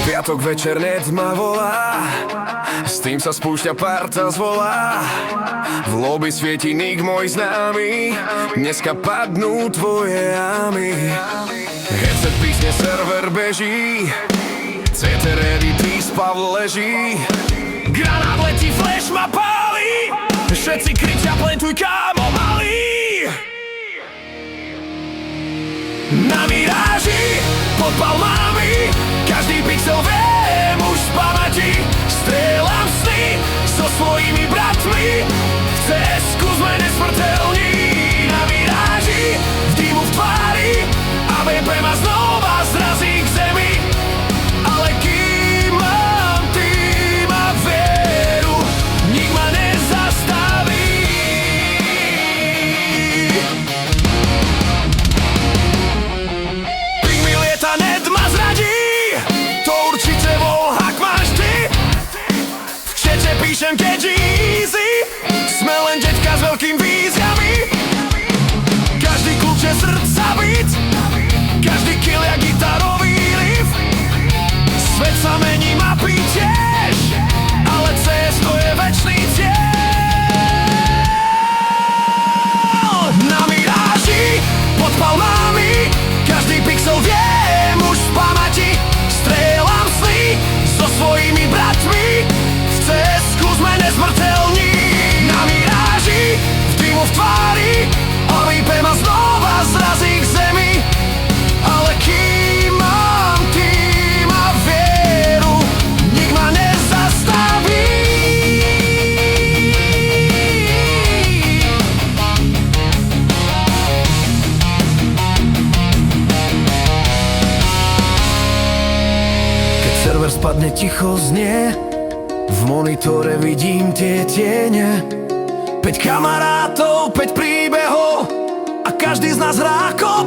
Piatok večer net ma volá, s tým sa spúšťa parta zvolá. V lobby svieti nik môj známy, dneska padnú tvoje ámy. Headset písne, server beží, CT ready, spav leží. Granát letí, flash ma pálí, všetci kričia plentuj kámo malý. Na miráži, pod palmami, každý pixel viem už z pamäti. Strieľam sny so svojimi bratmi, v CS-ku sme nesmrteľní. Na miráži, v dýmu v tvári, AVP ma znova zrazí k zemi. Ale kým mám tým a vieru, nik ma nezastaví. Ping mi lieta, net ma zradí, to určite bol hak máš ty. V čete píšem catch easy, sme len deťka s veľkým výzvami. Každý kľúče srdca byt, každý kill jak gitarový riff. Svet sa mení, mapy tiež, ale CS to je večný cieľ. Na miráži, pod palmami, každý pixel viem už z pamäti. Strieľam sny so svojimi bratmi, v CS-ku sme nesmrteľní. Na miráži, v dýmu v tvári, AVP ma znova zrazí k zemi. Ale kým mám tým a vieru, nik ma nezastaví. Keď server spadne, ticho znie, v monitore vidím tie tiene. 5 kamarátov, 5 príbehov a každý z nás hrá ako